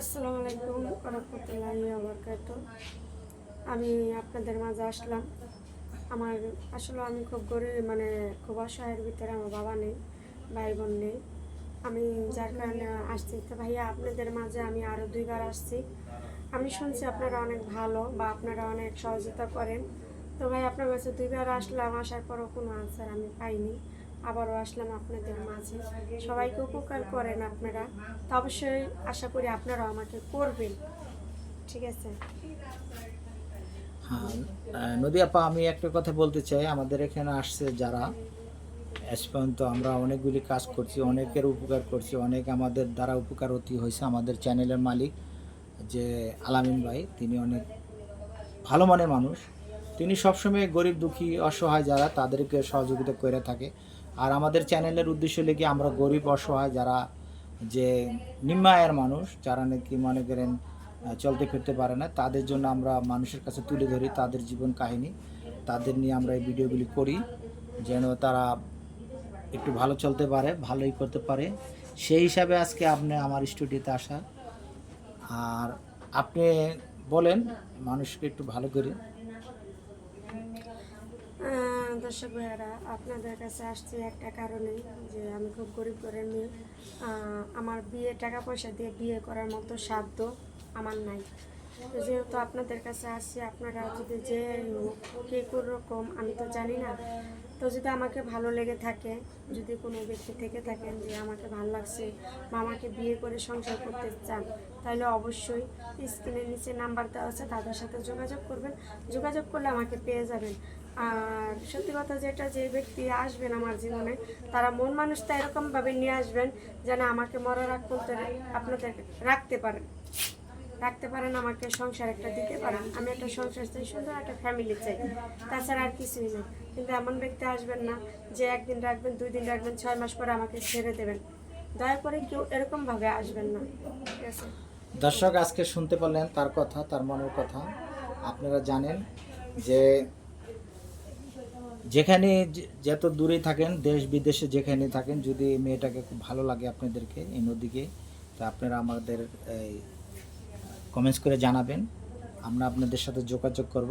আসসালামু আলাইকুম রাহমাতুল্লাহি ওয়া বারাকাতুহু। আমি আপনাদের মাঝে আসলাম। আমি খুব গরিব, খুব অসহায়ের ভিতরে। আমার বাবা নেই, ভাই বোন নেই। আমি যার কারণে আসছি। তো ভাইয়া, আপনাদের মাঝে আমি আরও 2বার আসছি। আমি শুনছি আপনারা অনেক ভালো বা আপনারা অনেক সহযোগিতা করেন। তো ভাই, আপনার কাছে 2বার আসলাম, আসার পরও কোনো আনসার আমি পাইনি। আবারও আসলাম আপনাদের মাঝে। সবাইকে উপকার করেন আপনারা, তো অবশ্যই আশা করি আপনারাও আমাকে করবেন। ঠিক আছে? হ্যাঁ, নদী আপা, আমি একটা কথা বলতে চাই। আমাদের এখানে আসছে যারা, আজ পর্যন্ত আমরা অনেকগুলি কাজ করছি, অনেকের উপকার করছি, অনেক আমাদের দ্বারা উপকারতি হয়েছে। আমাদের চ্যানেলের মালিক যে আলামিন ভাই, তিনি অনেক ভালো মানের মানুষ। তিনি সবসময় গরিব দুঃখী অসহায় যারা, তাদেরকে সহযোগিতা করে থাকে। আর আমাদের চ্যানেলের উদ্দেশ্য লেগে আমরা গরিব অসহায় যারা, যে নিম্ন আয়ের মানুষ, যারা নাকি মনে করেন চলতে ফিরতে পারে না, তাদের জন্য আমরা মানুষের কাছে তুলে ধরি তাদের জীবন কাহিনী। তাদের নিয়ে আমরা এই ভিডিওগুলি করি, যেন তারা একটু ভালো চলতে পারে, ভালোই করতে পারে। সেই হিসাবে আজকে আপনি আমার স্টুডিওতে আসা। আর আপনি বলেন মানুষকে একটু ভালো করে। দর্শক ভাইয়ারা, আপনাদের কাছে আসছি একটা কারণেই, যে আমি খুব গরিব ঘরের মেয়ে। আমার বিয়ে টাকা পয়সা দিয়ে বিয়ে করার মতো সাধ্য আমার নাই। তো যেহেতু আপনাদের কাছে আসছি, আপনারা যদি যে কে কোন রকম আমি তো জানি না, তো যদি আমাকে ভালো লেগে থাকে, যদি কোনো ব্যক্তি থেকে থাকেন যে আমাকে ভালো লাগছে বা আমাকে বিয়ে করে সংসার করতে চান, তাহলে অবশ্যই স্ক্রিনের নিচে নাম্বার দেওয়া আছে, তাদের সাথে যোগাযোগ করবেন। যোগাযোগ করলে আমাকে পেয়ে যাবেন। আর সত্যি কথা যেটা, যে ব্যক্তি আসবেন আমার জীবনে, তারা মন মানুষটা এরকমভাবে নিয়ে আসবেন যেন আমাকে মরার আগ পর্যন্ত আপনাদের রাখতে পারেন, আমাকে সংসার একটা দিতে পারেন। আমি একটা সংসার চাই, সুন্দর একটা ফ্যামিলি চাই, তাছাড়া আর কিছুই না। কিন্তু এমন ব্যক্তি আসবেন না যে 1 দিন রাখবেন, 2 দিন রাখবেন, 6 মাস পরে আমাকে ছেড়ে দেবেন। দয়া করে কেউ এরকমভাবে আসবেন না। ঠিক আছে? দর্শক আজকে শুনতে পারলেন তার কথা, তার মনের কথা। আপনারা জানেন যে যেখানে যত দূরেই থাকেন, দেশ বিদেশে যেখানে থাকেন, যদি মেয়েটাকে খুব ভালো লাগে আপনাদেরকে, এই নদীকে, তা আপনারা আমাদের এই কমেন্টস করে জানাবেন, আমরা আপনাদের সাথে যোগাযোগ করব।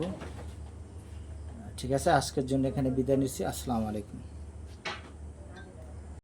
ঠিক আছে, আজকের জন্য এখানে বিদায় নিচ্ছি। আসসালামু আলাইকুম।